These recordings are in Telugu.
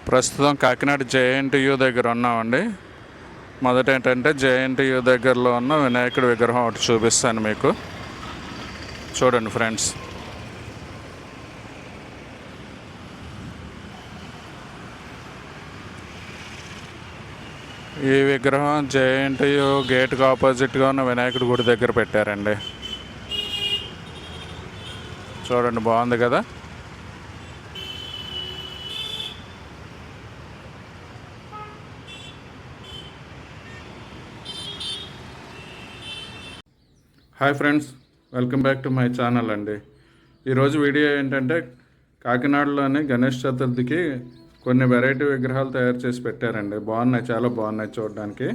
ప్రస్తుతం కాకినాడ జేఎన్టీయూ దగ్గర ఉన్నామండి. మొదట ఏంటంటే జేఎన్టీయూ దగ్గరలో ఉన్న వినాయకుడి విగ్రహం ఒకటి చూపిస్తాను మీకు. చూడండి ఫ్రెండ్స్, ఈ విగ్రహం జేఎన్టీయూ గేట్కి ఆపోజిట్గా ఉన్న వినాయకుడి గుడి దగ్గర పెట్టారండి. చూడండి, బాగుంది కదా. Hi friends, welcome back to my channel అండి. ఈరోజు వీడియో ఏంటంటే కాకినాడలోని గణేష్ చతుర్థికి కొన్ని వెరైటీ విగ్రహాలు తయారు చేసి పెట్టారండి. బాగున్నాయి, చాలా బాగున్నాయి చూడడానికి.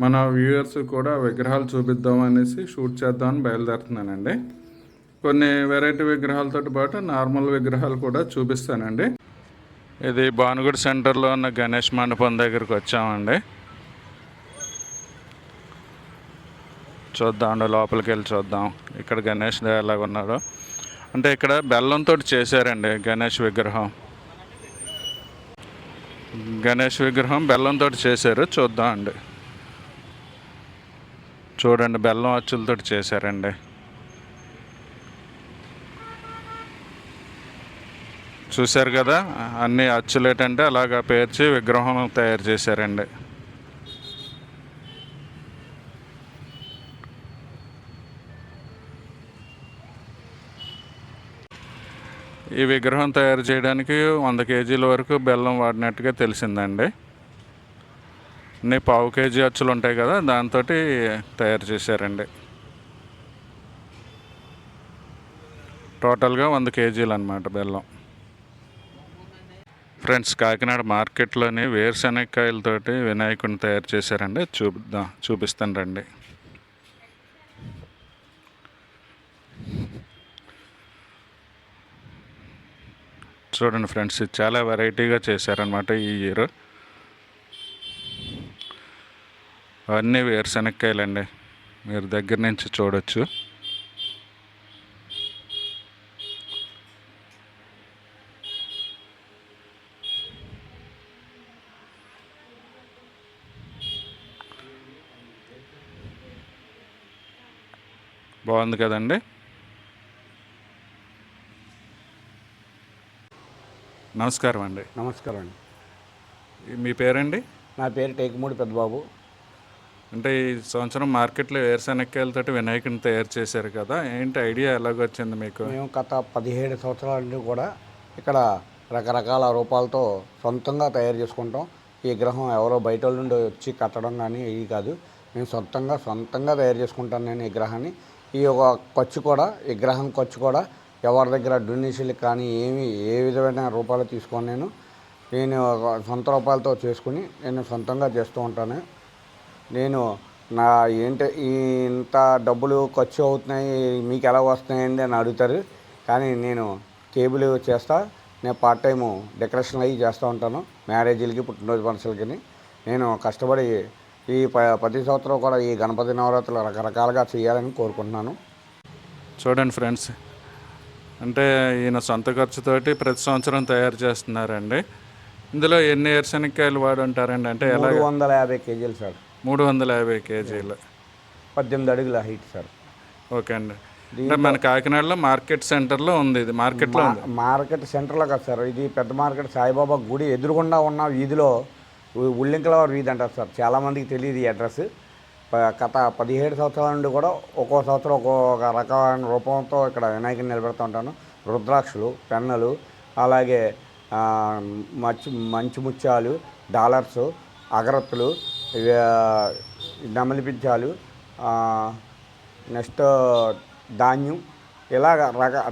మన వ్యూయర్స్ కూడా విగ్రహాలు చూపిద్దాం అనేసి షూట్ చేద్దామని బయలుదేరుతున్నానండి. కొన్ని వెరైటీ విగ్రహాలతో పాటు నార్మల్ విగ్రహాలు కూడా చూపిస్తానండి. ఇది భానుగుడి సెంటర్లో ఉన్న గణేష్ మండపం దగ్గరికి వచ్చామండి. చూద్దాం, లోపలికి వెళ్ళి చూద్దాం ఇక్కడ గణేష్ ఎలాగ ఉన్నాడో. అంటే ఇక్కడ బెల్లంతో చేశారండి గణేష్ విగ్రహం బెల్లంతో చేశారు. చూద్దాం అండి. చూడండి, బెల్లం అచ్చులతో చేశారండి. చూశారు కదా, అన్ని అచ్చులు ఏంటంటే అలాగా పేర్చి విగ్రహం తయారు చేశారండి. ఈ విగ్రహం తయారు చేయడానికి 100 కేజీల వరకు బెల్లం వాడినట్టుగా తెలిసిందండి. అన్నీ 1/4 కేజీ అచ్చులు ఉంటాయి కదా, దాంతో తయారు చేశారండి. టోటల్గా 100 కేజీలు అన్నమాట బెల్లం. ఫ్రెండ్స్, కాకినాడ మార్కెట్లోని వేరుశనగకాయలతోటి వినాయకుడిని తయారు చేశారండి. చూపిస్తాను రండి. చూడండి ఫ్రెండ్స్, ఇది చాలా వెరైటీగా చేశారనమాట ఈ ఇయర్. అవన్నీ వేరుశనగకాయలండి, మీరు దగ్గర నుంచి చూడొచ్చు. బాగుంది కదండి. నమస్కారం అండి. నమస్కారం అండి. మీ పేరండి? నా పేరు టేకుమూడి పెద్దబాబు. అంటే ఈ సంవత్సరం మార్కెట్లో వేరుశనగకాయలతో వినాయకుడిని తయారు చేశారు కదా, ఏంటి ఐడియా ఎలాగొచ్చింది మీకు? మేము గత 17 సంవత్సరాల నుండి కూడా ఇక్కడ రకరకాల రూపాలతో సొంతంగా తయారు చేసుకుంటాం. ఈ విగ్రహం ఎవరో బయట వాళ్ళ నుండి వచ్చి కట్టడం కానీ ఇవి కాదు, మేము సొంతంగా తయారు చేసుకుంటాను నేను విగ్రహాన్ని. ఈ ఒక విగ్రహం ఖర్చు కూడా ఎవరి దగ్గర డొనేషన్లు కానీ ఏ విధమైన రూపాయలు తీసుకొని నేను సొంత రూపాయలతో చేసుకుని నేను సొంతంగా చేస్తూ ఉంటాను. నేను ఇంత డబ్బులు ఖర్చు అవుతున్నాయి, మీకు ఎలా వస్తున్నాయండి అని అడుగుతారు. కానీ నేను కేబుల్ చేస్తా, నేను పార్ట్ టైము డెకరేషన్ అవి చేస్తూ ఉంటాను. మ్యారేజీలకి, పుట్టినరోజు ఫంక్షన్లకి నేను కష్టపడి ఈ ప్రతి సంవత్సరం కూడా ఈ గణపతి నవరాత్రులు రకరకాలుగా చేయాలని కోరుకుంటున్నాను. చూడండి ఫ్రెండ్స్, అంటే ఈయన సొంత ఖర్చుతోటి ప్రతి సంవత్సరం తయారు చేస్తున్నారండి. ఇందులో ఎన్ని వేరుశనగకాయలు వాడు ఉంటారండి? అంటే 350 కేజీలు సార్. 350 కేజీలు, 18 అడుగుల హైట్ సార్. ఓకే అండి. అంటే మన కాకినాడలో మార్కెట్ సెంటర్లో ఉంది. ఇది మార్కెట్ సెంటర్లో కాదు సార్, ఇది పెద్ద మార్కెట్ సాయిబాబా గుడి ఎదురుగుండా ఉన్న వీధిలో ఉల్లింకలవారి వీధి అంటారు సార్. చాలామందికి తెలియదు ఈ అడ్రస్. గత 17 సంవత్సరాల నుండి కూడా ఒక్కో సంవత్సరం ఒక్కొక్క రకమైన రూపంతో ఇక్కడ వినాయకుని నిలబెడుతూ ఉంటాను. రుద్రాక్షలు, పెన్నులు, అలాగే మంచి ముత్యాలు, డాలర్స్, అగరత్తులు, నెమలి పించాలు, నెక్స్ట్ ధాన్యం, ఇలాగ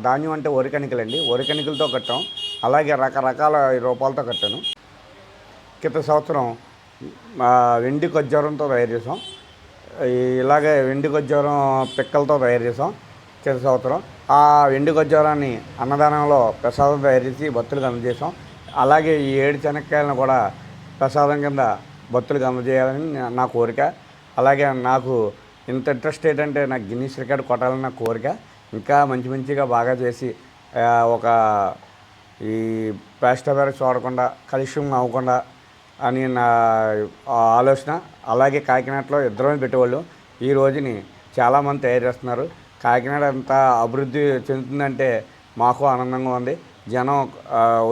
ధాన్యం అంటే వరికణికలండి, వరికణికలతో కట్టాం. అలాగే రకరకాల రూపాలతో కట్టాను. క్రితం సంవత్సరం వెండి ఖర్జూరంతో తయారు చేసాం. ఇలాగే వెండి ఖర్జూరం పిక్కలతో తయారు చేసాం క్రితం సంవత్సరం. ఆ వెండి ఖర్జూరాన్ని అన్నదానంలో ప్రసాదం తయారు చేసి భక్తులకు అందజేసాం. అలాగే ఈ 7 శనగకాయలను కూడా ప్రసాదం కింద భక్తులకు అందజేయాలని నా కోరిక. అలాగే నాకు ఇంత ఇంట్రెస్ట్ ఏంటంటే నాకు గిన్నీస్ రికార్డ్ కొట్టాలని నా కోరిక. ఇంకా మంచిగా బాగా చేసి ఒక ఈ ప్లాస్టర్ చూడకుండా కలుష్యం అవ్వకుండా అని నా ఆలోచన. అలాగే కాకినాడలో ఇద్దరమే పెట్టేవాళ్ళు. ఈ రోజుని చాలామంది తయారు చేస్తున్నారు. కాకినాడ ఎంత అభివృద్ధి చెందుతుందంటే మాకు ఆనందంగా ఉంది. జనం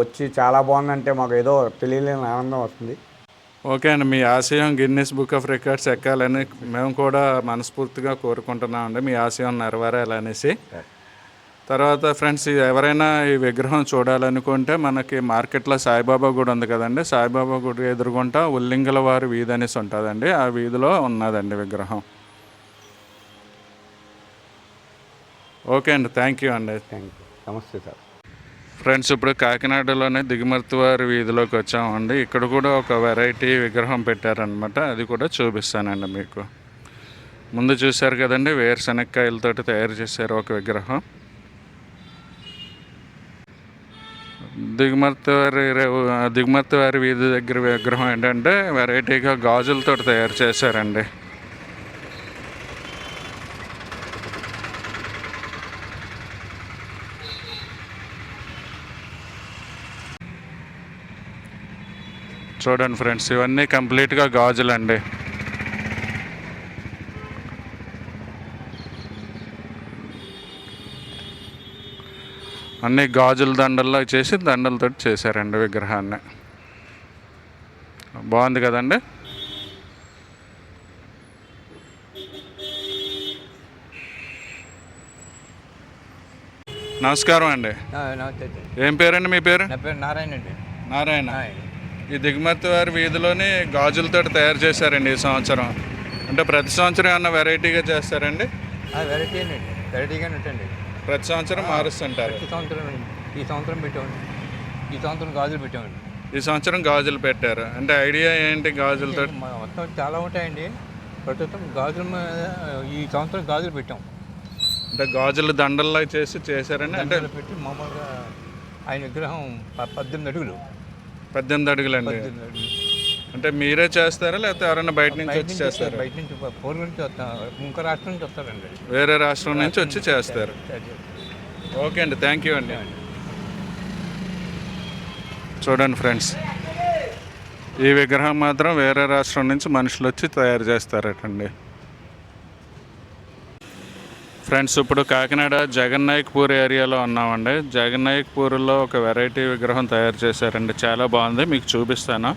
వచ్చి చాలా బాగుందంటే మాకు ఏదో తెలియలేని ఆనందం వస్తుంది. ఓకే అండి, మీ ఆశయం గిన్నెస్ బుక్ ఆఫ్ రికార్డ్స్ ఎక్కాలని మేము కూడా మనస్ఫూర్తిగా కోరుకుంటున్నామండి. మీ ఆశయం నెరవేరాలనేసి. తర్వాత ఫ్రెండ్స్, ఎవరైనా ఈ విగ్రహం చూడాలనుకుంటే మనకి మార్కెట్లో సాయిబాబా గుడి ఉంది కదండి, సాయిబాబా గుడి ఎదురుగుంటా ఉల్లింగల వారి వీధి అనేసి ఉంటుందండి. ఆ వీధిలో ఉన్నదండి విగ్రహం. ఓకే అండి, థ్యాంక్ యూ అండి. Thank you. నమస్తే సార్. ఫ్రెండ్స్, ఇప్పుడు కాకినాడలోనే దిగుమర్తి వారి వీధిలోకి వచ్చామండి. ఇక్కడ కూడా ఒక వెరైటీ విగ్రహం పెట్టారనమాట. అది కూడా చూపిస్తానండి మీకు. ముందు చూశారు కదండి, వేరుశనక్కాయలతోటి తయారు చేశారు ఒక విగ్రహం. దిగుమర్తి వారి వీధి దగ్గర విగ్రహం ఏంటంటే వెరైటీగా గాజులతో తయారు చేశారండి. చూడండి ఫ్రెండ్స్, ఇవన్నీ కంప్లీట్గా గాజులండి. అన్నీ గాజుల దండల్లో చేసి దండలతో చేశారండి విగ్రహాన్ని. బాగుంది కదండి. నమస్కారం అండి. ఏం పేరండి మీ పేరు? నా పేరు నారాయణ అండి. నారాయణ. ఈ దిగుమర్తి వారి వీధిలోని గాజులతో తయారు చేశారండి ఈ సంవత్సరం. అంటే ప్రతి సంవత్సరం ఏమన్నా వెరైటీగా చేస్తారండి? వెరైటీ అండి, వెరైటీగానే ఉంటాయండి. ప్రతి సంవత్సరం మారుస్తుంటారు. ఈ సంవత్సరం పెట్టామండి. ఈ సంవత్సరం గాజులు పెట్టామండి. ఈ సంవత్సరం గాజులు పెట్టారు. అంటే ఐడియా ఏంటి గాజులతో? మొత్తం చాలా ఉంటాయండి. ప్రస్తుతం గాజులు ఈ సంవత్సరం గాజులు పెట్టాం. అంటే గాజులు దండల్లో చేశారండి. అంటే పెట్టి మామూలుగా ఆయన విగ్రహం 18 అడుగులు. 18 అడుగులండి. అంటే మీరే చేస్తారా లేకపోతే ఎవరైనా బయట నుంచి వచ్చి చేస్తారా? బయట నుంచి పూర్వం నుంచి వస్తారు, ఇంకో రాష్ట్రం నుంచి వస్తారండి. వేరే రాష్ట్రం నుంచి వచ్చి చేస్తారు. ఓకే అండి, థ్యాంక్ యూ అండి. చూడండి ఫ్రెండ్స్, ఈ విగ్రహం మాత్రం వేరే రాష్ట్రం నుంచి మనుషులు వచ్చి తయారు చేస్తారటండి. ఫ్రెండ్స్, ఇప్పుడు కాకినాడ జగన్నాయకపూర్ ఏరియాలో ఉన్నామండి. జగన్నాయకపూర్లో ఒక వెరైటీ విగ్రహం తయారు చేశారండి. చాలా బాగుంది, మీకు చూపిస్తాను.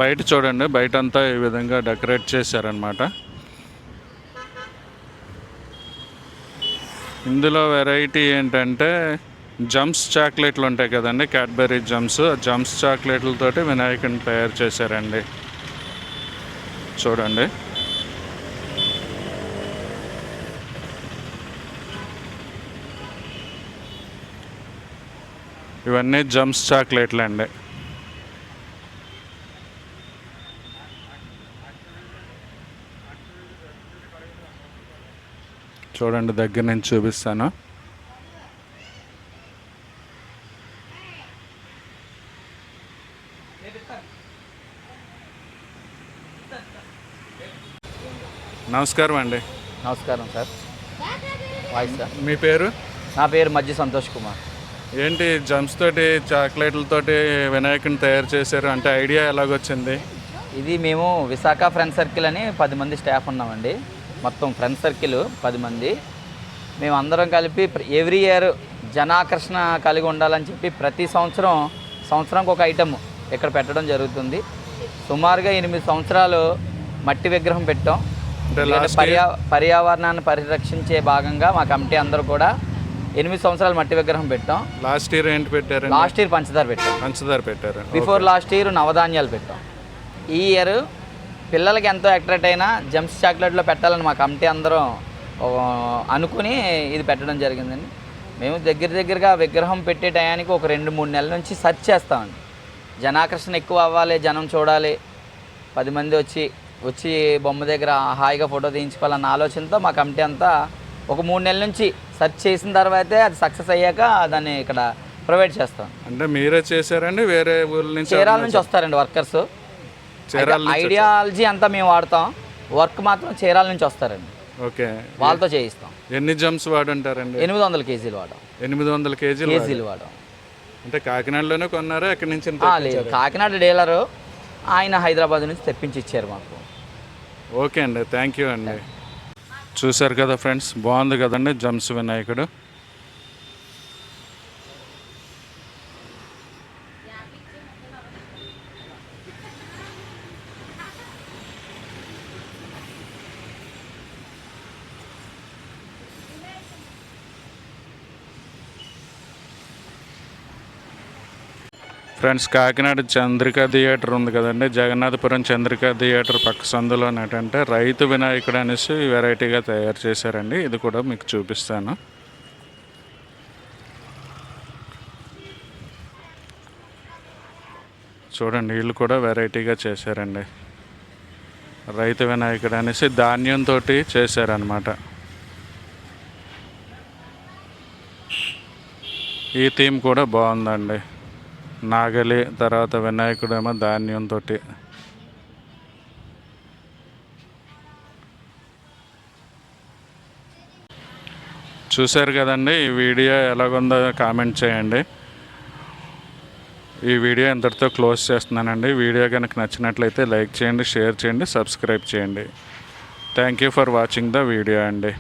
బయట చూడండి, బయట అంతా ఈ విధంగా డెకరేట్ చేశారనమాట. ఇందులో వెరైటీ ఏంటంటే జమ్స్ చాక్లెట్లు ఉంటాయి కదండి, క్యాడ్బరీ జమ్స్ చాక్లెట్లతోటి వినాయకుడిని తయారు చేశారండి. చూడండి. ఇవన్నీ జమ్స్ చాక్లెట్లు అండి. చూడండి, దగ్గర నుంచి చూపిస్తాను. నమస్కారం అండి. నమస్కారం సార్. Voice sir. మీ పేరు? నా పేరు మధ్య సంతోష్ కుమార్. ఏంటి జమ్స్ తోటి చాక్లెట్లతోటి వినాయకుని తయారు చేశారు, అంటే ఐడియా ఎలాగొచ్చింది? ఇది మేము విశాఖ ఫ్రెండ్ సర్కిల్ అని 10 మంది స్టాఫ్ ఉన్నామండి. మొత్తం ఫ్రెండ్ సర్కిల్ 10 మంది. మేము అందరం కలిపి ఎవ్రీ ఇయర్ జనాకర్షణ కలిగి ఉండాలని చెప్పి ప్రతి సంవత్సరానికి ఒక ఐటమ్ ఇక్కడ పెట్టడం జరుగుతుంది. సుమారుగా 8 సంవత్సరాలు మట్టి విగ్రహం పెట్టాం. పర్యావరణాన్ని పరిరక్షించే భాగంగా మా కమిటీ అందరూ కూడా 8 సంవత్సరాలు మట్టి విగ్రహం పెట్టాం. లాస్ట్ ఇయర్ ఏంటి పెట్టారు? లాస్ట్ ఇయర్ పంచదార పెట్టారు. బిఫోర్ లాస్ట్ ఇయర్ నవధాన్యాలు పెట్టాం. ఈ ఇయర్ పిల్లలకి ఎంతో అట్రాక్ట్ అయినా జమ్స్ చాక్లెట్లో పెట్టాలని మా కమిటీ అందరం అనుకుని ఇది పెట్టడం జరిగిందండి. మేము దగ్గరగా విగ్రహం పెట్టే టయానికి ఒక 2-3 నెలల నుంచి సెర్చ్ చేస్తామండి. జనాకర్షణ ఎక్కువ అవ్వాలి, జనం చూడాలి, 10 మంది వచ్చి బొమ్మ దగ్గర హాయిగా ఫోటో తీయించుకోవాలన్న ఆలోచనతో మా కమిటీ అంతా ఒక 3 నెలల నుంచి సెర్చ్ చేసిన తర్వాతే అది సక్సెస్ అయ్యాక దాన్ని ఇక్కడ ప్రొవైడ్ చేస్తాం. అంటే మీరే చేశారండి? వేరే ఊళ్ళ నుంచి, చీరాల నుంచి వస్తారండి వర్కర్స్. ఐడియాలజీ అంతా మేము వాడతాం, వర్క్ మాత్రం చీరాల నుంచి వస్తారండి. ఓకే, వాళ్ళతో చేయిస్తాం. ఎన్ని జమ్స్ వాడుంటారండి? 800 కేజీలు వాడాం. 800 కేజీలు వాడాం. అంటే కాకినాడలోనే కొన్నారా ఎక్కడి నుంచి లేదు, కాకినాడ డీలరు, ఆయన హైదరాబాద్ నుంచి తెప్పించి ఇచ్చారు మాకు. ఓకే అండి, థ్యాంక్ యూ అండి. చూశారు కదా ఫ్రెండ్స్, బాగుంది కదండి జమ్స్ వినాయకుడు. ఫ్రెండ్స్, కాకినాడ చంద్రిక థియేటర్ ఉంది కదండి, జగన్నాథపురం చంద్రిక థియేటర్ పక్క సందులో ఏంటంటే రైతు వినాయకుడు అనేసి వెరైటీగా తయారు చేశారండి. ఇది కూడా మీకు చూపిస్తాను. చూడండి, వీళ్ళు కూడా వెరైటీగా చేశారండి. రైతు వినాయకుడు అనేసి ధాన్యంతో చేశారనమాట. ఈ థీమ్ కూడా బాగుందండి. నాగలి, తర్వాత వినాయకుడు ఏమో ధాన్యంతో. చూశారు కదండి, ఈ వీడియో ఎలాగుందో కామెంట్ చేయండి. ఈ వీడియో ఇంతటితో క్లోజ్ చేస్తున్నానండి. వీడియో కనుక నచ్చినట్లయితే లైక్ చేయండి, షేర్ చేయండి, సబ్స్క్రైబ్ చేయండి. Thank you for watching the video అండి.